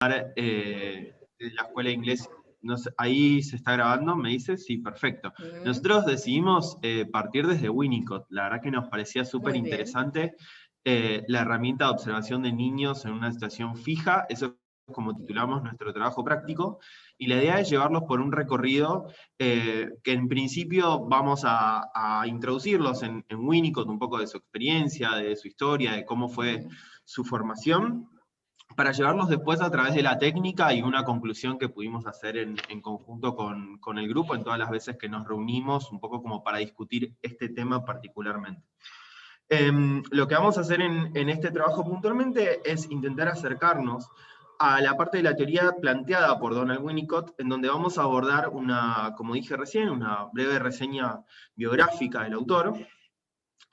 de la escuela de inglés. Ahí se está grabando, me dice, sí, perfecto. Nosotros decidimos partir desde Winnicott. La verdad que nos parecía súper interesante la herramienta de observación de niños en una situación fija. Eso es como titulamos nuestro trabajo práctico. Y la idea es llevarlos por un recorrido que en principio vamos a introducirlos en Winnicott, un poco de su experiencia, de su historia, de cómo fue su formación, para llevarlos después a través de la técnica y una conclusión que pudimos hacer en conjunto con el grupo en todas las veces que nos reunimos, un poco como para discutir este tema particularmente. Lo que vamos a hacer en este trabajo puntualmente es intentar acercarnos a la parte de la teoría planteada por Donald Winnicott, en donde vamos a abordar como dije recién, una breve reseña biográfica del autor,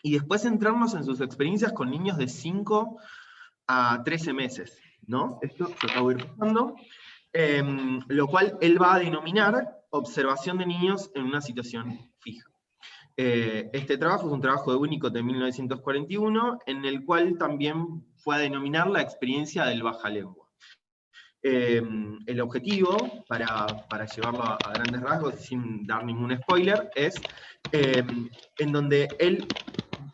y después centrarnos en sus experiencias con niños de 5 a 13 meses, ¿no? Esto lo acabo de ir pasando, lo cual él va a denominar observación de niños en una situación fija. Este trabajo es un trabajo de Winnicott de 1941, en el cual también fue a denominar la experiencia del bajalengua. El objetivo, para llevarlo a grandes rasgos, sin dar ningún spoiler, es en donde él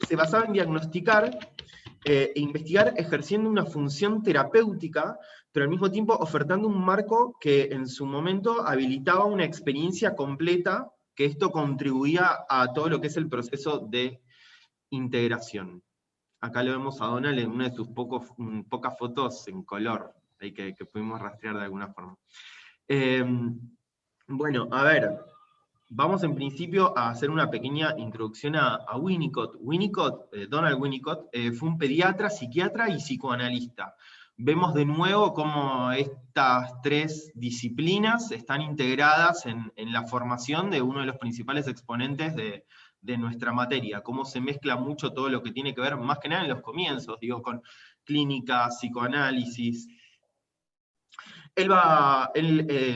se basaba en diagnosticar e investigar ejerciendo una función terapéutica, pero al mismo tiempo ofertando un marco que en su momento habilitaba una experiencia completa, que esto contribuía a todo lo que es el proceso de integración. Acá lo vemos a Donald en una de sus pocas fotos en color, ahí que pudimos rastrear de alguna forma. Bueno, a ver, vamos en principio a hacer una pequeña introducción a Winnicott. Donald Winnicott, fue un pediatra, psiquiatra y psicoanalista. Vemos de nuevo cómo estas tres disciplinas están integradas en la formación de uno de los principales exponentes de nuestra materia, cómo se mezcla mucho todo lo que tiene que ver, más que nada en los comienzos, digo, con clínica, psicoanálisis. Él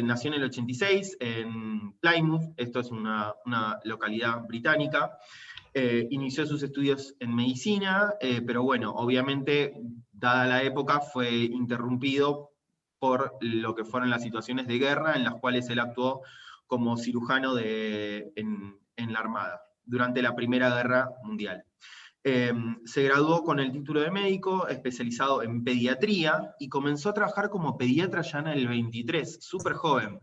nació en el 86 en Plymouth, esto es una localidad británica. Inició sus estudios en medicina, pero bueno, obviamente, dada la época, fue interrumpido por lo que fueron las situaciones de guerra en las cuales él actuó como cirujano en la Armada, durante la Primera Guerra Mundial. Se graduó con el título de médico, especializado en pediatría, y comenzó a trabajar como pediatra ya en el 23, súper joven,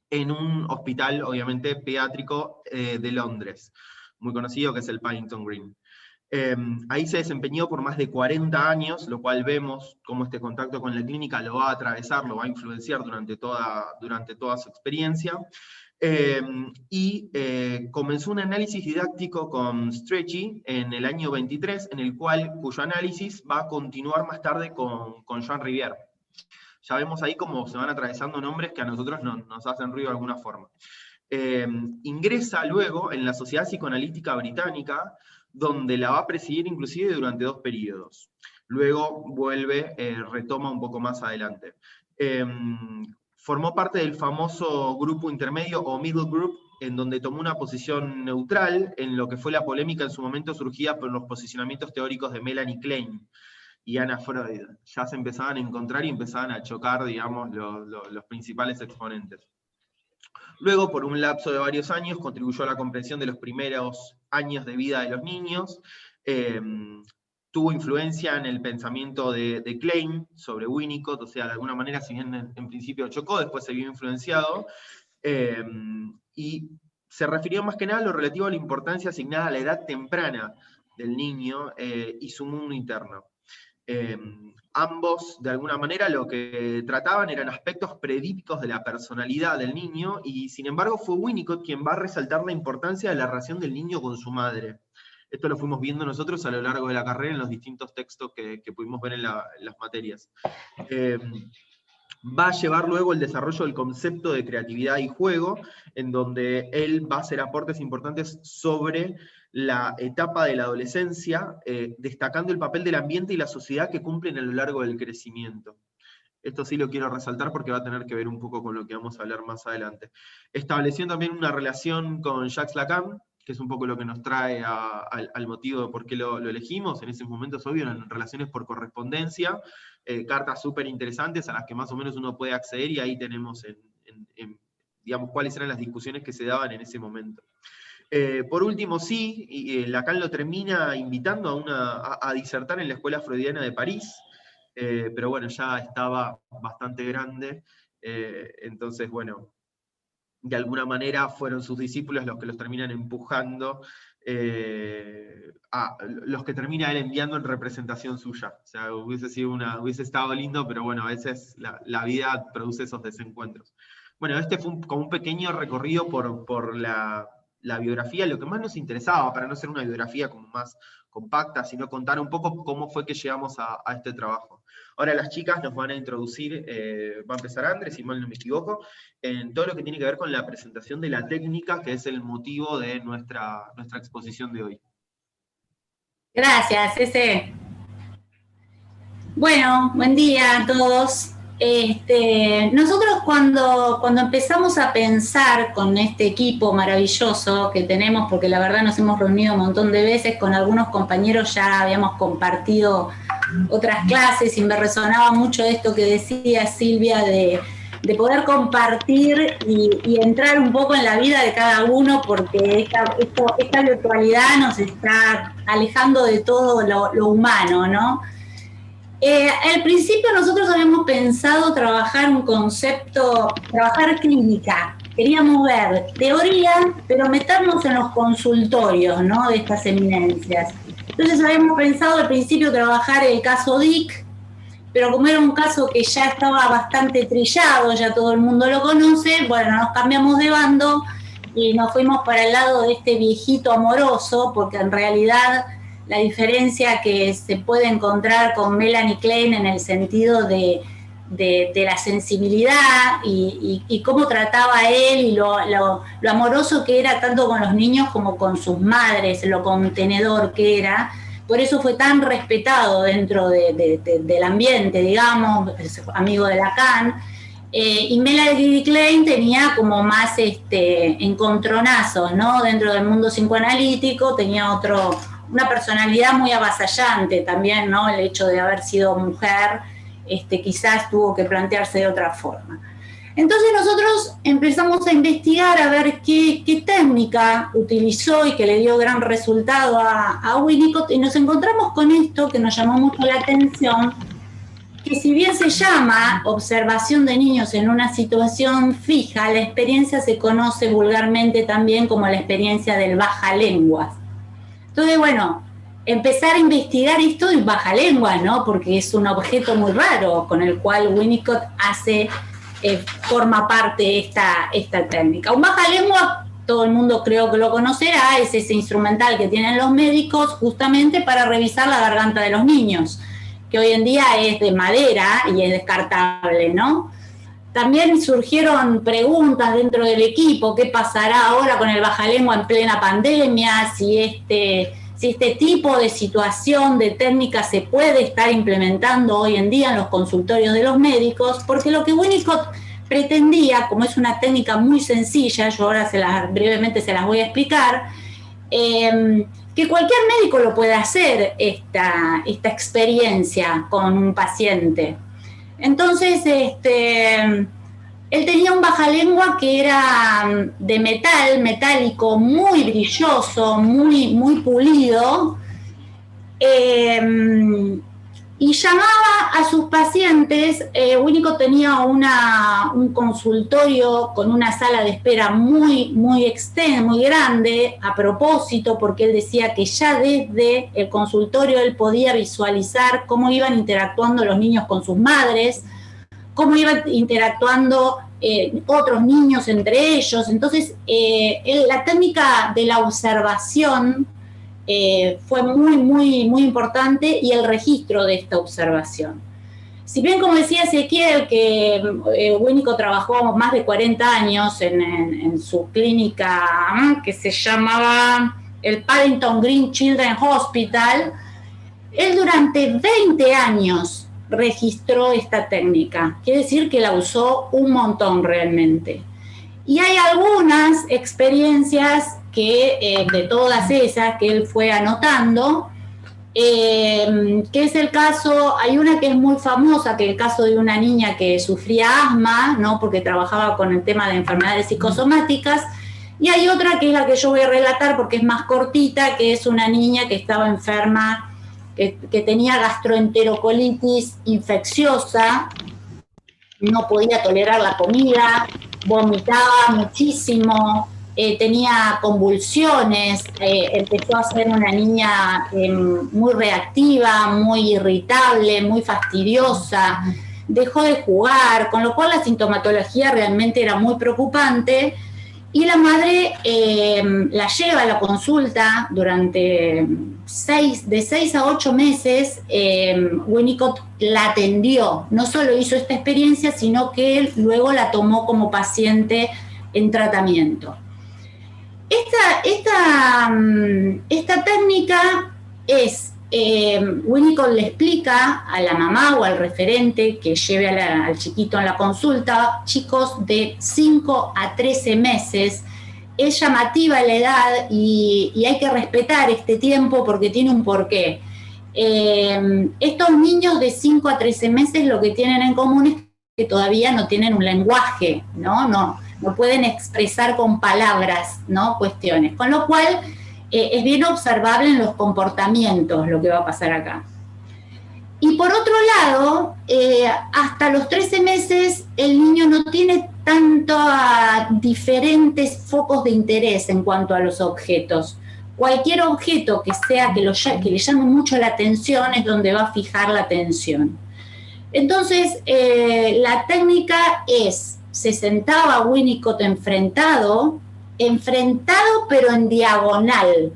en un hospital, obviamente, pediátrico de Londres, muy conocido, que es el Paddington Green. Ahí se desempeñó por más de 40 años, lo cual vemos cómo este contacto con la clínica lo va a atravesar, lo va a influenciar durante toda su experiencia. Comenzó un análisis didáctico con Strachey en el año 23, cuyo análisis va a continuar más tarde con Jean Rivière. Ya vemos ahí cómo se van atravesando nombres que a nosotros nos hacen ruido de alguna forma. Ingresa luego en la Sociedad Psicoanalítica Británica, donde la va a presidir inclusive durante 2 periodos. Luego vuelve, retoma un poco más adelante. Formó parte del famoso grupo intermedio o middle group, en donde tomó una posición neutral en lo que fue la polémica en su momento surgida por los posicionamientos teóricos de Melanie Klein y Anna Freud. Ya se empezaban a encontrar y empezaban a chocar, digamos, los principales exponentes. Luego, por un lapso de varios años, contribuyó a la comprensión de los primeros años de vida de los niños, tuvo influencia en el pensamiento de Klein sobre Winnicott, o sea, de alguna manera, si bien en principio chocó, después se vio influenciado, y se refirió más que nada a lo relativo a la importancia asignada a la edad temprana del niño y su mundo interno. Ambos, de alguna manera, lo que trataban eran aspectos predípticos de la personalidad del niño, y sin embargo fue Winnicott quien va a resaltar la importancia de la relación del niño con su madre. Esto lo fuimos viendo nosotros a lo largo de la carrera en los distintos textos que pudimos ver en las materias. Va a llevar luego el desarrollo del concepto de creatividad y juego, en donde él va a hacer aportes importantes sobre la etapa de la adolescencia, destacando el papel del ambiente y la sociedad que cumplen a lo largo del crecimiento. Esto sí lo quiero resaltar porque va a tener que ver un poco con lo que vamos a hablar más adelante. Estableció también una relación con Jacques Lacan, que es un poco lo que nos trae al motivo de por qué lo elegimos. En ese momento es obvio, en relaciones por correspondencia, cartas súper interesantes a las que más o menos uno puede acceder, y ahí tenemos digamos, cuáles eran las discusiones que se daban en ese momento. Por último, sí, Lacan lo termina invitando a disertar en la Escuela Freudiana de París, pero bueno, ya estaba bastante grande, entonces, bueno, de alguna manera fueron sus discípulos los que los terminan empujando, los que termina él enviando en representación suya. O sea, hubiese estado lindo, pero bueno, a veces la vida produce esos desencuentros. Bueno, este fue como un pequeño recorrido por la biografía, lo que más nos interesaba, para no ser una biografía como más compacta, sino contar un poco cómo fue que llegamos a este trabajo. Ahora las chicas nos van a introducir, va a empezar Andrés, si mal no me equivoco, en todo lo que tiene que ver con la presentación de la técnica, que es el motivo de nuestra exposición de hoy. Gracias, Ese. Bueno, buen día a todos. Nosotros cuando empezamos a pensar con este equipo maravilloso que tenemos, porque la verdad nos hemos reunido un montón de veces, con algunos compañeros ya habíamos compartido otras clases y me resonaba mucho esto que decía Silvia de poder compartir y entrar un poco en la vida de cada uno, porque esta virtualidad nos está alejando de todo lo humano, ¿no? Al principio nosotros habíamos pensado trabajar clínica. Queríamos ver teoría, pero meternos en los consultorios, ¿no?, de estas eminencias. Entonces habíamos pensado al principio trabajar el caso Dick, pero como era un caso que ya estaba bastante trillado, ya todo el mundo lo conoce, bueno, nos cambiamos de bando y nos fuimos para el lado de este viejito amoroso, porque en realidad la diferencia que se puede encontrar con Melanie Klein en el sentido de la sensibilidad y cómo trataba a él y lo amoroso que era tanto con los niños como con sus madres, lo contenedor que era. Por eso fue tan respetado dentro del ambiente, digamos, amigo de Lacan. Y Melanie Klein tenía como más encontronazos, ¿no?, dentro del mundo psicoanalítico, tenía una personalidad muy avasallante también, ¿no? El hecho de haber sido mujer, quizás tuvo que plantearse de otra forma. Entonces nosotros empezamos a investigar a ver qué técnica utilizó y que le dio gran resultado a Winnicott, y nos encontramos con esto que nos llamó mucho la atención, que si bien se llama observación de niños en una situación fija, la experiencia se conoce vulgarmente también como la experiencia del bajalenguas. Entonces, bueno, empezar a investigar esto en bajalenguas, ¿no?, porque es un objeto muy raro con el cual Winnicott forma parte esta técnica. Un bajalengua, todo el mundo creo que lo conocerá, es ese instrumental que tienen los médicos justamente para revisar la garganta de los niños, que hoy en día es de madera y es descartable, ¿no? También surgieron preguntas dentro del equipo: ¿qué pasará ahora con el bajalengua en plena pandemia? Si este tipo de situación, de técnica, se puede estar implementando hoy en día en los consultorios de los médicos, porque lo que Winnicott pretendía, como es una técnica muy sencilla, yo ahora brevemente se las voy a explicar, que cualquier médico lo puede hacer, esta experiencia con un paciente. Entonces, él tenía un bajalengua que era de metálico, muy brilloso, muy, muy pulido, y llamaba a sus pacientes. Winnicott tenía un consultorio con una sala de espera muy, muy extensa, muy grande, a propósito, porque él decía que ya desde el consultorio él podía visualizar cómo iban interactuando los niños con sus madres, cómo iban interactuando otros niños entre ellos. Entonces, la técnica de la observación fue muy, muy, muy importante, y el registro de esta observación. Si bien, como decía Ezequiel, que Winnicott trabajó más de 40 años en su clínica que se llamaba el Paddington Green Children's Hospital, él durante 20 años registró esta técnica. Quiere decir que la usó un montón realmente. Y hay algunas experiencias que, de todas esas que él fue anotando, que es el caso, hay una que es muy famosa, que es el caso de una niña que sufría asma, ¿no? Porque trabajaba con el tema de enfermedades psicosomáticas, y hay otra que es la que yo voy a relatar porque es más cortita, que es una niña que estaba enferma, que tenía gastroenterocolitis infecciosa, no podía tolerar la comida, vomitaba muchísimo, tenía convulsiones, empezó a ser una niña muy reactiva, muy irritable, muy fastidiosa, dejó de jugar, con lo cual la sintomatología realmente era muy preocupante. Y la madre la lleva a la consulta durante de 6 a 8 meses. Winnicott la atendió, no solo hizo esta experiencia, sino que él luego la tomó como paciente en tratamiento. Esta técnica es, Winnicott le explica a la mamá o al referente que lleve al chiquito en la consulta, chicos de 5 a 13 meses, es llamativa la edad y hay que respetar este tiempo porque tiene un porqué. Estos niños de 5 a 13 meses lo que tienen en común es que todavía no tienen un lenguaje, no pueden expresar con palabras, ¿no? Cuestiones, con lo cual es bien observable en los comportamientos lo que va a pasar acá. Y por otro lado, hasta los 13 meses el niño no tiene tanto diferentes focos de interés en cuanto a los objetos. Cualquier objeto que sea que le llame mucho la atención es donde va a fijar la atención. Entonces, la técnica es, se sentaba Winnicott enfrentado pero en diagonal,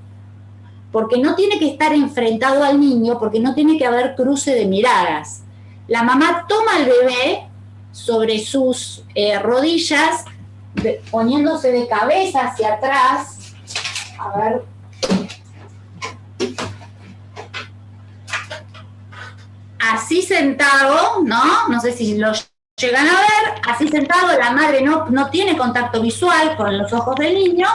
porque no tiene que estar enfrentado al niño, porque no tiene que haber cruce de miradas. La mamá toma al bebé sobre sus rodillas, poniéndose de cabeza hacia atrás. A ver. Así sentado, ¿no? No sé si lo llegan a ver, así sentado, la madre no tiene contacto visual con los ojos del niño,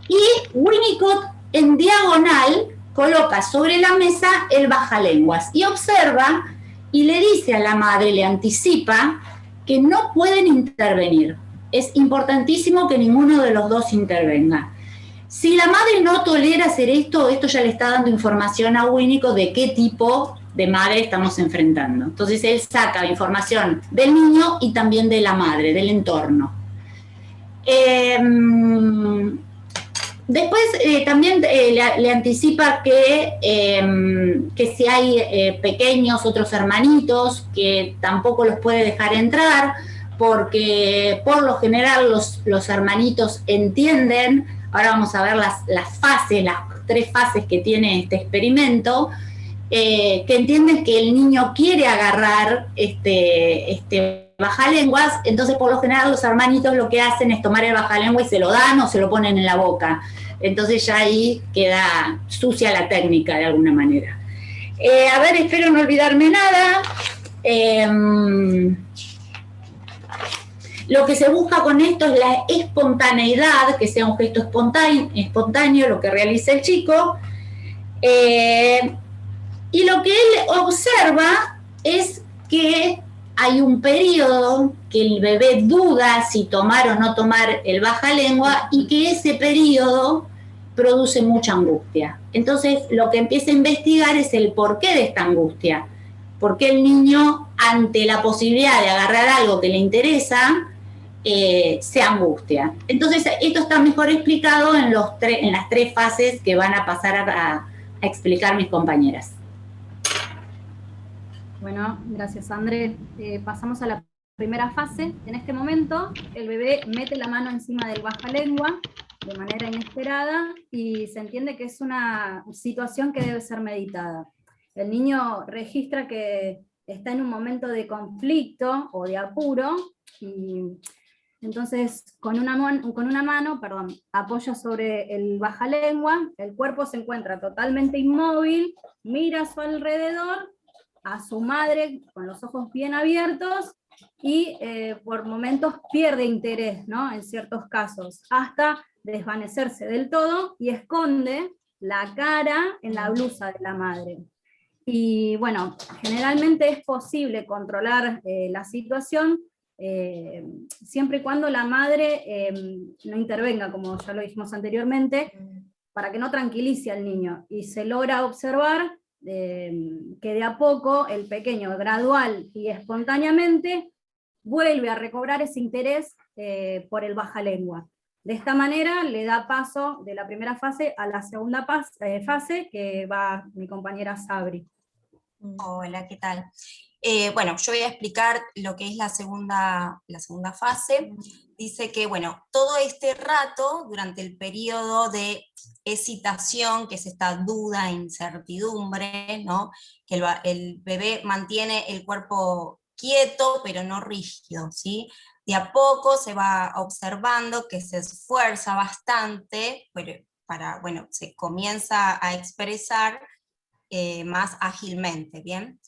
y Winnicott en diagonal coloca sobre la mesa el bajalenguas y observa y le dice a la madre, le anticipa que no pueden intervenir. Es importantísimo que ninguno de los dos intervenga. Si la madre no tolera hacer esto ya le está dando información a Winnicott de qué tipo de madre estamos enfrentando. Entonces él saca información del niño y también de la madre, del entorno. Después también le anticipa que si hay pequeños, otros hermanitos, que tampoco los puede dejar entrar, porque por lo general los hermanitos entienden. Ahora vamos a ver las fases, las 3 fases que tiene este experimento, que entienden que el niño quiere agarrar este bajalenguas, entonces por lo general los hermanitos lo que hacen es tomar el bajalenguas y se lo dan o se lo ponen en la boca. Entonces ya ahí queda sucia la técnica de alguna manera. A ver, espero no olvidarme nada. Lo que se busca con esto es la espontaneidad, que sea un gesto espontáneo lo que realiza el chico. Y lo que él observa es que hay un periodo que el bebé duda si tomar o no tomar el bajalengua y que ese periodo produce mucha angustia. Entonces, lo que empieza a investigar es el porqué de esta angustia. ¿Por qué el niño, ante la posibilidad de agarrar algo que le interesa, se angustia? Entonces, esto está mejor explicado en las 3 fases que van a pasar a explicar mis compañeras. Bueno, gracias, André. Pasamos a la primera fase. En este momento, el bebé mete la mano encima del bajalengua de manera inesperada y se entiende que es una situación que debe ser meditada. El niño registra que está en un momento de conflicto o de apuro y entonces con una mano apoya sobre el bajalengua, el cuerpo se encuentra totalmente inmóvil, mira a su alrededor, a su madre con los ojos bien abiertos y por momentos pierde interés, ¿no? En ciertos casos, hasta desvanecerse del todo y esconde la cara en la blusa de la madre. Y bueno, generalmente es posible controlar la situación siempre y cuando la madre no intervenga, como ya lo dijimos anteriormente, para que no tranquilice al niño. Y se logra observar que de a poco el pequeño, gradual y espontáneamente, vuelve a recobrar ese interés por el bajalengua. De esta manera le da paso de la primera fase a la segunda fase, que va mi compañera Sabri. Hola, ¿qué tal? Bueno, yo voy a explicar lo que es la segunda fase. Dice que, bueno, todo este rato, durante el periodo de excitación, que es esta duda, incertidumbre, ¿no? Que el bebé mantiene el cuerpo quieto, pero no rígido, ¿sí? De a poco se va observando que se esfuerza bastante, bueno, se comienza a expresar más ágilmente, ¿bien?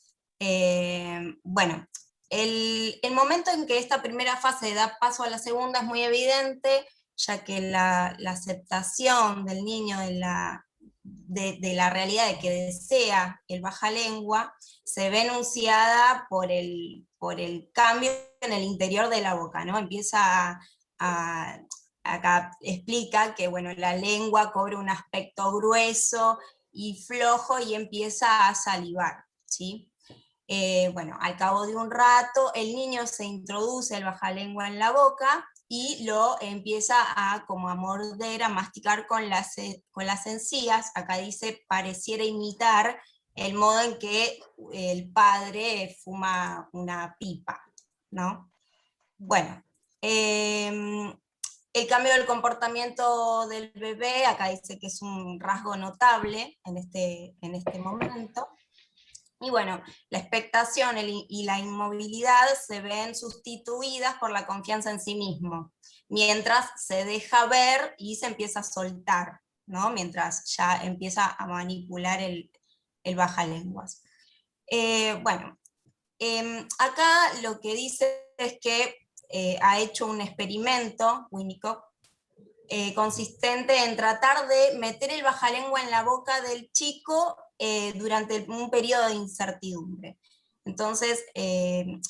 Bueno, el momento en que esta primera fase da paso a la segunda es muy evidente, ya que la aceptación del niño de la realidad de que desea el bajalengua se ve enunciada por el cambio en el interior de la boca, ¿no? Empieza acá explica que, bueno, la lengua cobra un aspecto grueso y flojo y empieza a salivar, ¿sí? Bueno, al cabo de un rato el niño se introduce el bajalengua en la boca y lo empieza como a morder, a masticar con las encías. Acá dice, pareciera imitar el modo en que el padre fuma una pipa, ¿no? Bueno, el cambio del comportamiento del bebé, acá dice que es un rasgo notable en este momento. Y bueno, la expectación y la inmovilidad se ven sustituidas por la confianza en sí mismo, mientras se deja ver y se empieza a soltar, ¿no? Mientras ya empieza a manipular el bajalenguas. Bueno, acá lo que dice es que ha hecho un experimento, Winnicott, consistente en tratar de meter el bajalengua en la boca del chico durante un periodo de incertidumbre. Entonces,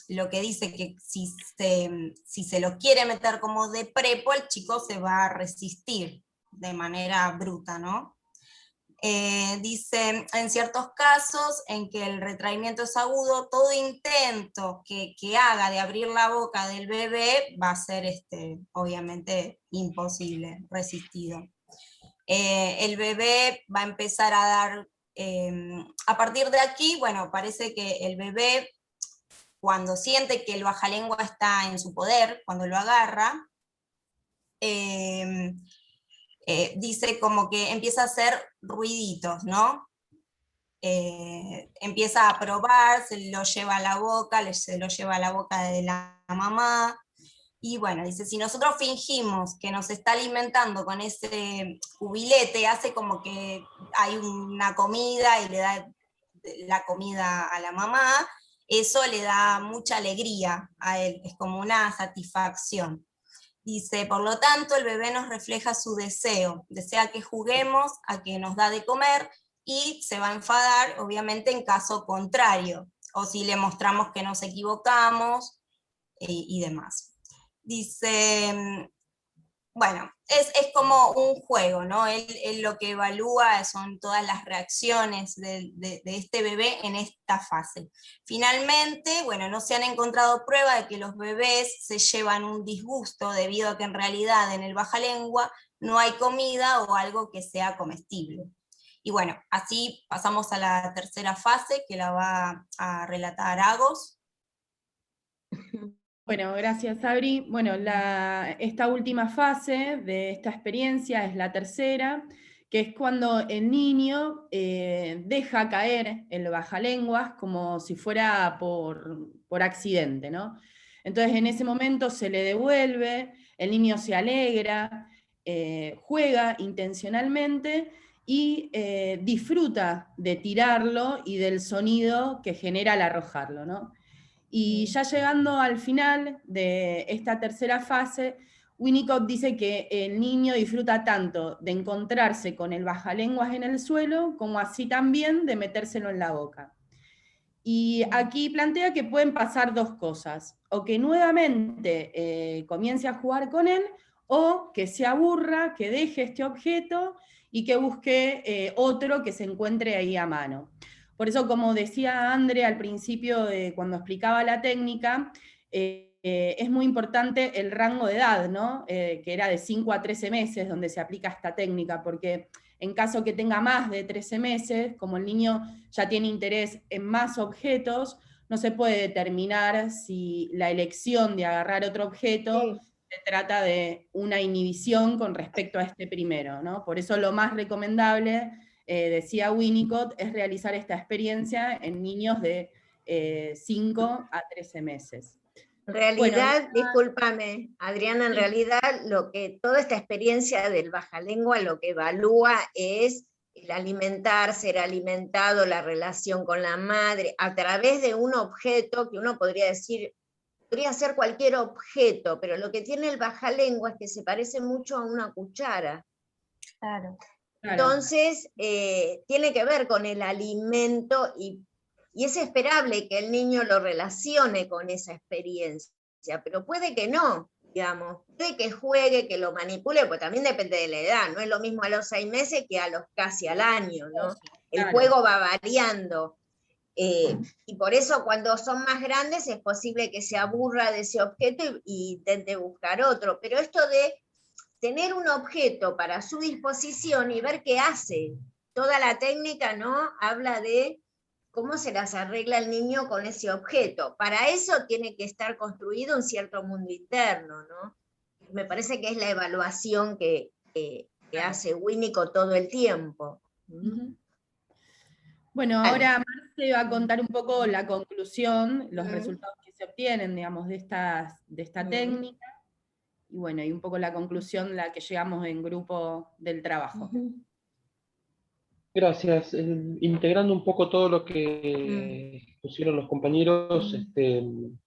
lo que dice que si se lo quiere meter como de prepo, el chico se va a resistir de manera bruta, ¿no? Dice, en ciertos casos en que el retraimiento es agudo, todo intento que haga de abrir la boca del bebé va a ser obviamente imposible, resistido. El bebé va a empezar a dar, a partir de aquí, bueno, parece que el bebé, cuando siente que el bajalengua está en su poder, cuando lo agarra, dice como que empieza a hacer ruiditos, ¿no? Empieza a probar, se lo lleva a la boca, se lo lleva a la boca de la mamá, y bueno, dice, si nosotros fingimos que nos está alimentando con ese cubilete, hace como que hay una comida y le da la comida a la mamá, eso le da mucha alegría a él, es como una satisfacción. Dice, por lo tanto, el bebé nos refleja su deseo, desea que juguemos, a que nos da de comer, y se va a enfadar, obviamente, en caso contrario, o si le mostramos que nos equivocamos, y demás. Dice, bueno, es como un juego, ¿no? Él lo que evalúa son todas las reacciones de este bebé en esta fase. Finalmente, bueno, no se han encontrado pruebas de que los bebés se llevan un disgusto debido a que en realidad en el bajalengua no hay comida o algo que sea comestible. Y bueno, así pasamos a la tercera fase, que la va a relatar Agos. Bueno, gracias, Sabri. Bueno, esta última fase de esta experiencia es la tercera, que es cuando el niño deja caer el bajalenguas como si fuera por accidente, ¿no? Entonces, en ese momento se le devuelve, el niño se alegra, juega intencionalmente y disfruta de tirarlo y del sonido que genera al arrojarlo, ¿no? Y ya llegando al final de esta tercera fase, Winnicott dice que el niño disfruta tanto de encontrarse con el bajalenguas en el suelo, como así también de metérselo en la boca. Y aquí plantea que pueden pasar dos cosas, o que nuevamente comience a jugar con él, o que se aburra, que deje este objeto y que busque otro que se encuentre ahí a mano. Por eso, como decía Andre al principio, cuando explicaba la técnica, es muy importante el rango de edad, ¿no? Que era de 5 a 13 meses donde se aplica esta técnica, porque en caso que tenga más de 13 meses, como el niño ya tiene interés en más objetos, no se puede determinar si la elección de agarrar otro objeto se trata de una inhibición con respecto a este primero, ¿no? Por eso lo más recomendable, decía Winnicott, es realizar esta experiencia en niños de 5 a 13 meses. En realidad, Bueno, discúlpame, Adriana, en sí. realidad toda esta experiencia del bajalengua lo que evalúa es el alimentar, ser alimentado, la relación con la madre, a través de un objeto que uno podría decir, podría ser cualquier objeto, pero lo que tiene el bajalengua es que se parece mucho a una cuchara. Claro. Entonces, tiene que ver con el alimento y es esperable que el niño lo relacione con esa experiencia, pero puede que no, digamos, puede que juegue, que lo manipule, pues también depende de la edad, no es lo mismo a los 6 meses que a los casi al año, ¿no? El juego va variando. Y por eso cuando son más grandes es posible que se aburra de ese objeto y intente buscar otro, pero esto de tener un objeto para su disposición y ver qué hace, toda la técnica, ¿no? Habla de cómo se las arregla el niño con ese objeto. Para eso tiene que estar construido un cierto mundo interno, ¿no? Me parece que es la evaluación que hace Winnicott todo el tiempo. Bueno, ahora Marce va a contar un poco la conclusión, los resultados que se obtienen, digamos, de esta técnica, y bueno, y un poco la conclusión a la que llegamos en grupo del trabajo. Gracias. Integrando un poco todo lo que pusieron los compañeros, tenemos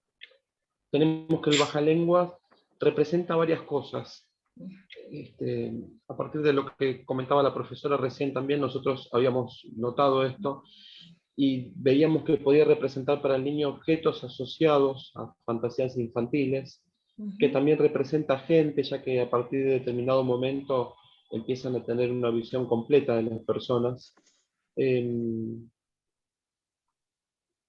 que el bajalengua representa varias cosas. A partir de lo que comentaba la profesora recién también, nosotros habíamos notado esto, y veíamos que podía representar para el niño objetos asociados a fantasías infantiles, que también representa gente, ya que a partir de determinado momento empiezan a tener una visión completa de las personas.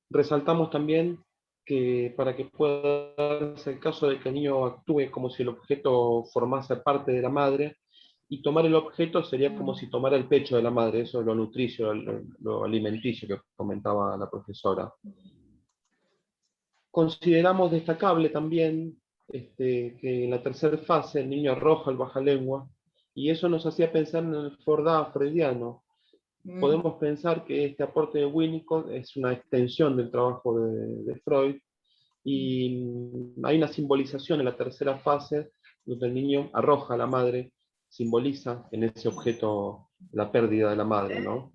Resaltamos también que para que pueda darse el caso de que el niño actúe como si el objeto formase parte de la madre, y tomar el objeto sería como si tomara el pecho de la madre, eso es lo nutricio, lo alimenticio que comentaba la profesora. Consideramos destacable también que en la tercera fase el niño arroja el bajalengua, y eso nos hacía pensar en el Fordá freudiano. Podemos pensar que este aporte de Winnicott es una extensión del trabajo de Freud, y hay una simbolización en la tercera fase donde el niño arroja a la madre, simboliza en ese objeto la pérdida de la madre, ¿no?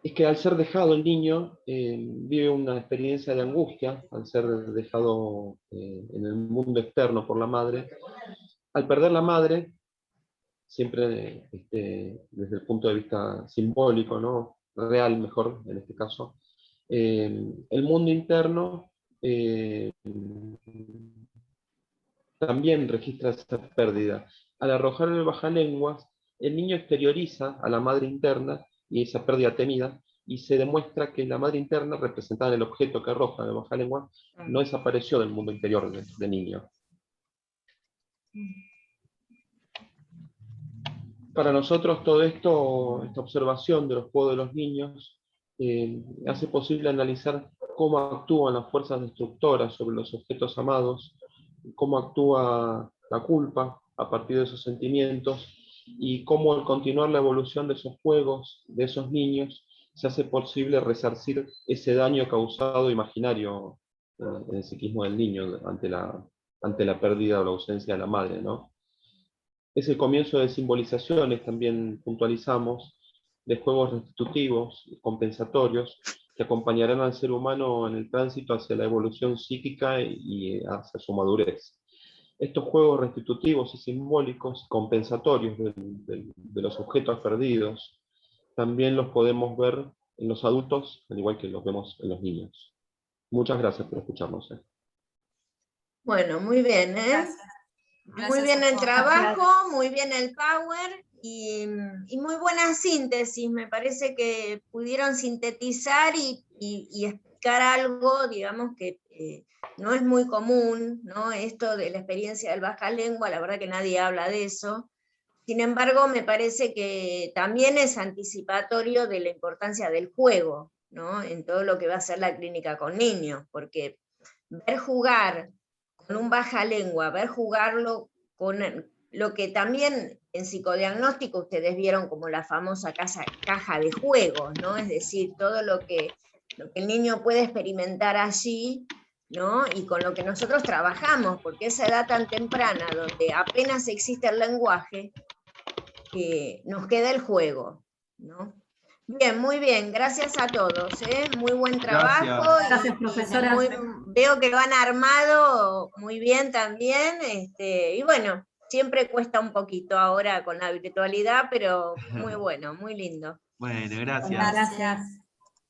Es que al ser dejado el niño vive una experiencia de angustia, al ser dejado en el mundo externo por la madre. Al perder la madre, siempre desde el punto de vista simbólico, ¿no? Real mejor en este caso, el mundo interno también registra esa pérdida. Al arrojar el bajalenguas, el niño exterioriza a la madre interna y esa pérdida temida, y se demuestra que la madre interna, representada en el objeto que arroja el bajalenguas, no desapareció del mundo interior del niño. Para nosotros todo esto, esta observación de los juegos de los niños, hace posible analizar cómo actúan las fuerzas destructoras sobre los objetos amados, cómo actúa la culpa a partir de esos sentimientos, y cómo al continuar la evolución de esos juegos, de esos niños, se hace posible resarcir ese daño causado imaginario en el psiquismo del niño ante la pérdida o la ausencia de la madre, ¿no? Es el comienzo de simbolizaciones, también puntualizamos, de juegos restitutivos, compensatorios, que acompañarán al ser humano en el tránsito hacia la evolución psíquica y hacia su madurez. Estos juegos restitutivos y simbólicos, compensatorios de los objetos perdidos, también los podemos ver en los adultos, al igual que los vemos en los niños. Muchas gracias por escucharnos. Bueno, muy bien, Gracias. Muy bien el trabajo, muy bien el power y muy buena síntesis. Me parece que pudieron sintetizar y explicar algo, digamos, que no es muy común, ¿no? Esto de la experiencia del baja lengua, la verdad que nadie habla de eso. Sin embargo, me parece que también es anticipatorio de la importancia del juego, ¿no? En todo lo que va a ser la clínica con niños, porque ver jugar con un baja lengua, ver jugarlo con lo que también en psicodiagnóstico ustedes vieron como la famosa caja de juegos, ¿no? Es decir, todo lo que el niño puede experimentar allí, ¿no? Y con lo que nosotros trabajamos, porque esa edad tan temprana, donde apenas existe el lenguaje, nos queda el juego, ¿no? Bien, muy bien, gracias a todos, muy buen trabajo. Gracias, profesora. Veo que lo han armado muy bien también, y bueno, siempre cuesta un poquito ahora con la virtualidad, pero muy bueno, muy lindo. Bueno, gracias. Gracias.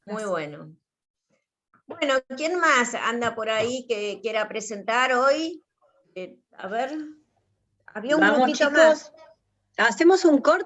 Muy bueno. Bueno, ¿quién más anda por ahí que quiera presentar hoy? A ver, había un Vamos, grupito chicos. más. ¿Hacemos un corte